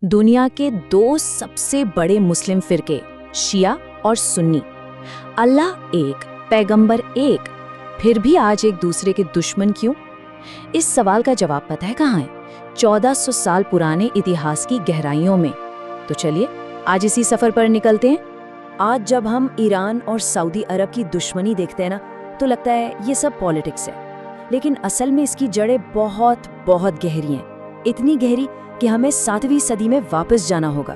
दुनिया के दो सबसे बड़े मुस्लिम फिरके शिया और सुन्नी। अल्लाह एक, पैगंबर एक, फिर भी आज एक दूसरे के दुश्मन क्यों? इस सवाल का जवाब पता है कहाँ है? 1400 साल पुराने इतिहास की गहराइयों में। तो चलिए आज इसी सफर पर निकलते हैं। आज जब हम ईरान और सऊदी अरब की दुश्मनी देखते हैं ना, तो लगता है ये सब पॉलिटिक्स है, लेकिन असल में इसकी जड़ें बहुत बहुत गहरी हैं। इतनी गहरी कि हमें 7वीं सदी में वापस जाना होगा।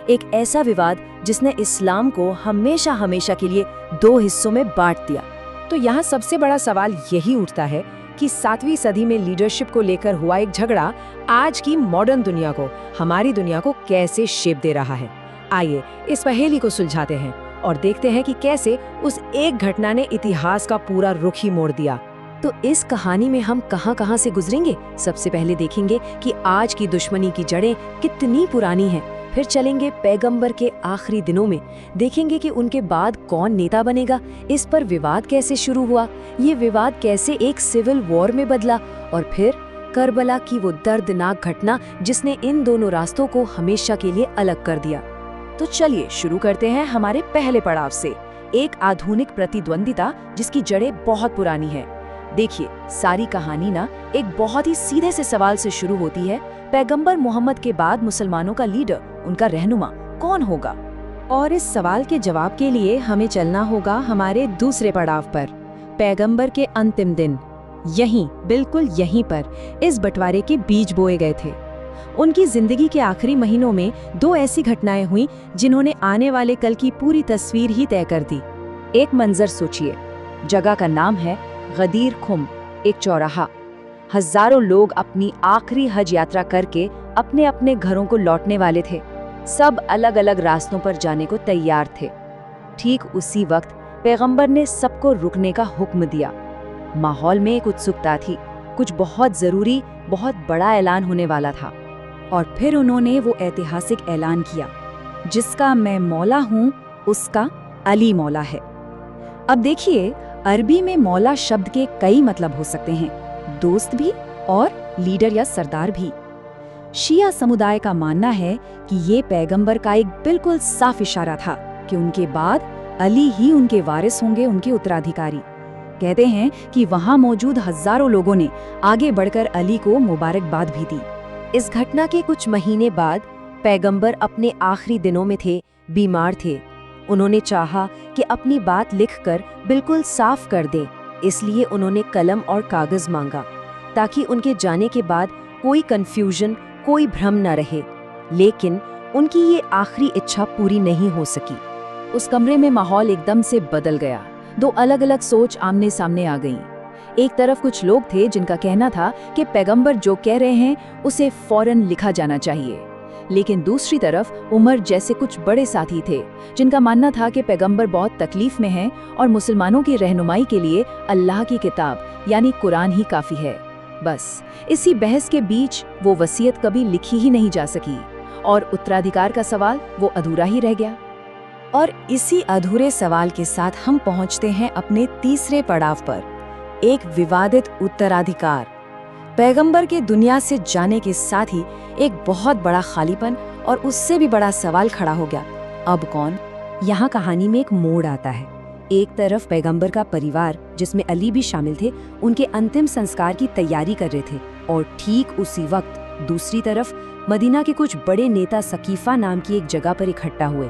एक ऐसा विवाद जिसने इस्लाम को हमेशा हमेशा के लिए दो हिस्सों में बांट दिया। तो यहाँ सबसे बड़ा सवाल यही उठता है कि 7वीं सदी में लीडरशिप को लेकर हुआ एक झगड़ा आज की मॉडर्न दुनिया को, हमारी दुनिया को कैसे शेप दे रहा है। आइए इस पहेली को सुलझाते हैं और देखते हैं कि कैसे उस एक घटना ने इतिहास का पूरा रुख ही मोड़ दिया। तो इस कहानी में हम कहां से गुजरेंगे? सबसे पहले देखेंगे कि आज की दुश्मनी की जड़ें कितनी पुरानी हैं। फिर चलेंगे पैगंबर के आखिरी दिनों में, देखेंगे कि उनके बाद कौन नेता बनेगा, इस पर विवाद कैसे शुरू हुआ, ये विवाद कैसे एक सिविल वॉर में बदला, और फिर करबला की वो दर्दनाक घटना जिसने इन दोनों रास्तों को हमेशा के लिए अलग कर दिया। तो चलिए शुरू करते हैं हमारे पहले पड़ाव से, एक आधुनिक प्रतिद्वंदिता जिसकी जड़ें बहुत पुरानी है। देखिए, सारी कहानी ना एक बहुत ही सीधे से सवाल से शुरू होती है। पैगंबर मोहम्मद के बाद मुसलमानों का लीडर, उनका रहनुमा कौन होगा? और इस सवाल के जवाब के लिए हमें चलना होगा हमारे दूसरे पड़ाव पर, पैगंबर के अंतिम दिन। यहीं, बिल्कुल यहीं पर इस बंटवारे के बीज बोए गए थे। उनकी जिंदगी के आखिरी महीनों में दो ऐसी घटनाएं हुई जिन्होंने आने वाले कल की पूरी तस्वीर ही तय कर दी। एक मंजर सोचिए, जगह का नाम है गदीर खुम, एक चौराहा। हजारों लोग अपनी आखिरी हज यात्रा करके अपने अपने घरों को लौटने वाले थे। सब अलग अलग रास्तों पर जाने को तैयार थे। ठीक उसी वक्त पैगंबर ने सबको रुकने का हुक्म दिया। माहौल में एक उत्सुकता थी, कुछ बहुत जरूरी, बहुत बड़ा ऐलान होने वाला था। और फिर उन्होंने वो ऐतिहासिक ऐलान किया, जिसका मैं मौला हूँ उसका अली मौला है। अब देखिए, अरबी में मौला शब्द के कई मतलब हो सकते हैं, दोस्त भी और लीडर या सरदार भी। शिया समुदाय का मानना है कि ये पैगंबर का एक बिल्कुल साफ इशारा था कि उनके बाद अली ही उनके वारिस होंगे, उनके उत्तराधिकारी। कहते हैं कि वहां मौजूद हजारों लोगों ने आगे बढ़कर अली को मुबारकबाद भी दी। इस घटना के कुछ महीने बाद पैगंबर अपने आखिरी दिनों में थे, बीमार थे। उन्होंने चाहा कि अपनी बात लिखकर बिल्कुल साफ कर दें, इसलिए उन्होंने कलम और कागज मांगा ताकि उनके जाने के बाद कोई कंफ्यूजन, कोई भ्रम न रहे। लेकिन उनकी ये आखिरी इच्छा पूरी नहीं हो सकी। उस कमरे में माहौल एकदम से बदल गया। दो अलग अलग सोच आमने सामने आ गईं। एक तरफ कुछ लोग थे जिनका कहना था कि पैगंबर जो कह रहे हैं उसे फौरन लिखा जाना चाहिए, लेकिन दूसरी तरफ उमर जैसे कुछ बड़े साथी थे जिनका मानना था कि पैगंबर बहुत तकलीफ में हैं और मुसलमानों की रहनुमाई के लिए अल्लाह की किताब यानी कुरान ही काफी है। बस इसी बहस के बीच वो वसीयत कभी लिखी ही नहीं जा सकी और उत्तराधिकार का सवाल वो अधूरा ही रह गया। और इसी अधूरे सवाल के साथ हम पहुंचते हैं अपने तीसरे पड़ाव पर, एक विवादित उत्तराधिकार। पैगंबर के दुनिया से जाने के साथ ही एक बहुत बड़ा खालीपन और उससे भी बड़ा सवाल खड़ा हो गया, अब कौन? यहाँ कहानी में एक मोड़ आता है। एक तरफ पैगंबर का परिवार, जिसमें अली भी शामिल थे, उनके अंतिम संस्कार की तैयारी कर रहे थे, और ठीक उसी वक्त दूसरी तरफ मदीना के कुछ बड़े नेता सकीफा नाम की एक जगह पर इकट्ठा हुए।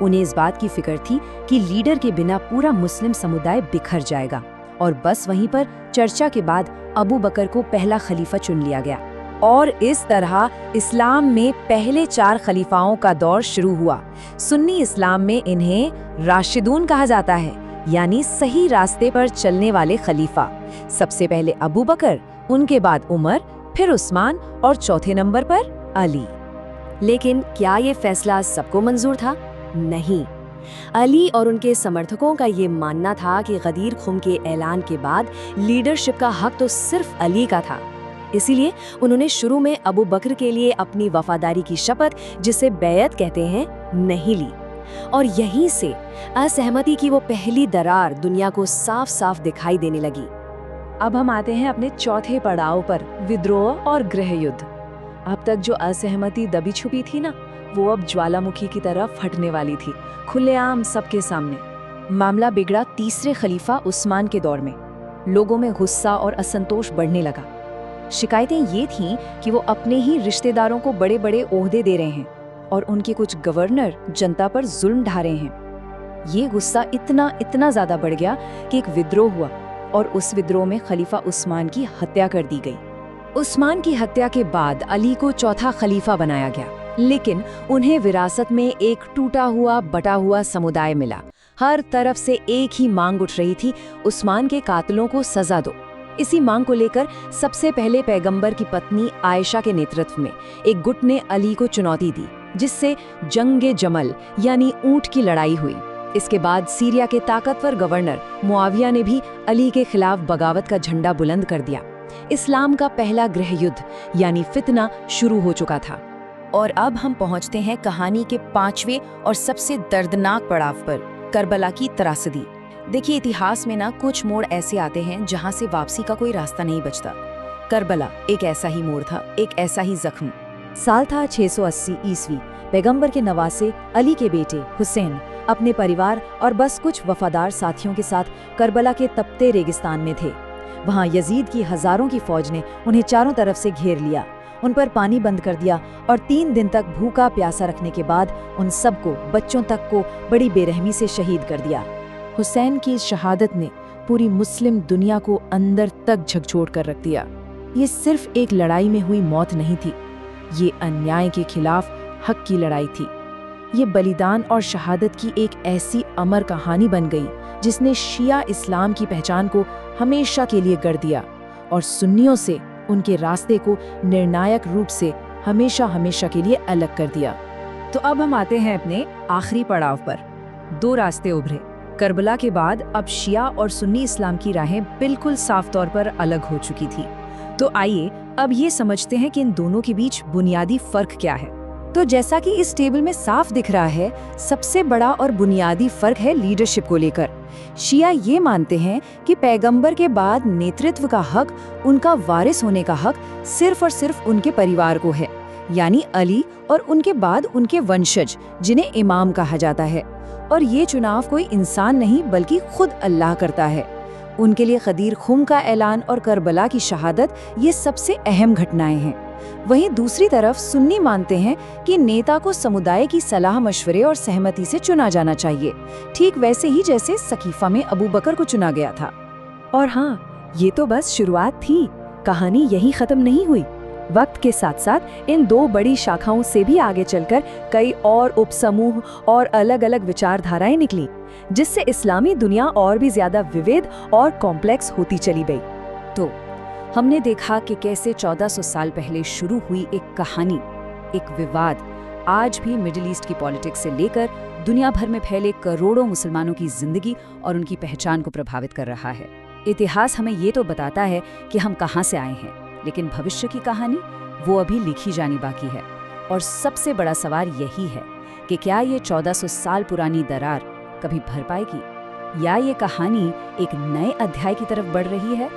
उन्हें इस बात की फिक्र थी कि लीडर के बिना पूरा मुस्लिम समुदाय बिखर जाएगा, और बस वहीं पर चर्चा के बाद अबू बकर को पहला खलीफा चुन लिया गया। और इस तरह इस्लाम में पहले 4 खलीफाओं का दौर शुरू हुआ। सुन्नी इस्लाम में इन्हें राशिदून कहा जाता है, यानी सही रास्ते पर चलने वाले खलीफा। सबसे पहले अबू बकर, उनके बाद उमर, फिर उस्मान और चौथे नंबर पर अली। लेकिन क्या ये फैसला सबको मंजूर था? नहीं। अली और उनके समर्थकों का ये मानना था कि गदीर खुम के ऐलान के बाद लीडरशिप का हक तो सिर्फ अली का था। इसीलिए उन्होंने शुरू में अबू बकर के लिए अपनी वफादारी की शपथ, जिसे बैयत कहते हैं, नहीं ली। और यहीं से असहमति की वो पहली दरार दुनिया को साफ साफ दिखाई देने लगी। अब हम आते हैं अपने चौथे पड़ाव पर, विद्रोह और गृह युद्ध। अब तक जो असहमति दबी छुपी थी ना, वो अब ज्वालामुखी की तरह फटने वाली थी, खुलेआम सबके सामने। मामला बिगड़ा तीसरे खलीफा उस्मान के दौर में। लोगों में गुस्सा और असंतोष बढ़ने लगा। शिकायतें ये थीं कि वो अपने ही रिश्तेदारों को बड़े बड़े ओहदे दे रहे हैं और उनके कुछ गवर्नर जनता पर जुल्म ढा रहे हैं। ये गुस्सा इतना ज्यादा बढ़ गया कि एक विद्रोह हुआ और उस विद्रोह में खलीफा उस्मान की हत्या कर दी गई। उस्मान की हत्या के बाद अली को चौथा खलीफा बनाया गया, लेकिन उन्हें विरासत में एक टूटा हुआ बटा हुआ समुदाय मिला। हर तरफ से एक ही मांग उठ रही थी, उस्मान के कातिलों को सजा दो। इसी मांग को लेकर सबसे पहले पैगंबर की पत्नी आयशा के नेतृत्व में एक गुट ने अली को चुनौती दी, जिससे जंगे जमल यानी ऊंट की लड़ाई हुई। इसके बाद सीरिया के ताकतवर गवर्नर मुआविया ने भी अली के खिलाफ बगावत का झंडा बुलंद कर दिया। इस्लाम का पहला गृह युद्ध यानी फितना शुरू हो चुका था। और अब हम पहुंचते हैं कहानी के 5वें और सबसे दर्दनाक पड़ाव पर, करबला की त्रासदी। देखिए, इतिहास में ना कुछ मोड़ ऐसे आते हैं जहां से वापसी का कोई रास्ता नहीं बचता। करबला एक ऐसा ही मोड़ था, एक ऐसा ही जख्म। साल था 680 ईस्वी। पैगंबर के नवासे अली के बेटे हुसैन अपने परिवार और बस कुछ वफादार साथियों के साथ करबला के तपते रेगिस्तान में थे। वहां यजीद की हजारों की फौज ने उन्हें चारों तरफ से घेर लिया, उन पर पानी बंद कर दिया और 3 दिन तक भूखा प्यासा रखने के बाद उन सबको, बच्चों तक को, बड़ी बेरहमी से शहीद कर दिया। हुसैन की इस शहादत ने पूरी मुस्लिम दुनिया को अंदर तक झकझोर कर रख दिया। ये सिर्फ एक लड़ाई में हुई मौत नहीं थी, ये अन्याय के खिलाफ हक की लड़ाई थी। ये बलिदान और शहादत की एक ऐसी अमर कहानी बन गई जिसने शिया इस्लाम की पहचान को हमेशा के लिए गढ़ दिया और सुन्नियों से उनके रास्ते को निर्णायक रूप से हमेशा हमेशा के लिए अलग कर दिया। तो अब हम आते हैं अपने आखिरी पड़ाव पर। 2 रास्ते उभरे। करबला के बाद अब शिया और सुन्नी इस्लाम की राहें बिल्कुल साफ तौर पर अलग हो चुकी थी। तो आइए अब ये समझते हैं कि इन दोनों के बीच बुनियादी फर्क क्या है। तो जैसा कि इस टेबल में साफ दिख रहा है, सबसे बड़ा और बुनियादी फर्क है लीडरशिप को लेकर। शिया ये मानते हैं कि पैगंबर के बाद नेतृत्व का हक, उनका वारिस होने का हक सिर्फ और सिर्फ उनके परिवार को है, यानी अली और उनके बाद उनके वंशज, जिन्हें इमाम कहा जाता है। और ये चुनाव कोई इंसान नहीं बल्कि खुद अल्लाह करता है। उनके लिए खदीर खुम का ऐलान और करबला की शहादत ये सबसे अहम घटनाएं हैं। वहीं दूसरी तरफ सुन्नी मानते हैं कि नेता को समुदाय की सलाह मशवरे और सहमति से चुना जाना चाहिए, ठीक वैसे ही जैसे सकीफा में अबू बकर को चुना गया था। और हाँ, ये तो बस शुरुआत थी, कहानी यहीं खत्म नहीं हुई। वक्त के साथ साथ इन 2 बड़ी शाखाओं से भी आगे चलकर कई और उपसमूह और अलग अलग विचारधाराएं निकली, जिससे इस्लामी दुनिया और भी ज्यादा विविध और कॉम्प्लेक्स होती चली गई। तो हमने देखा कि कैसे 1400 साल पहले शुरू हुई एक कहानी, एक विवाद, आज भी मिडिल ईस्ट की पॉलिटिक्स से लेकर दुनिया भर में फैले करोड़ों मुसलमानों की जिंदगी और उनकी पहचान को प्रभावित कर रहा है। इतिहास हमें ये तो बताता है कि हम कहाँ से आए हैं, लेकिन भविष्य की कहानी वो अभी लिखी जानी बाकी है। और सबसे बड़ा सवाल यही है कि क्या ये 1400 साल पुरानी दरार कभी भर पाएगी, या ये कहानी एक नए अध्याय की तरफ बढ़ रही है।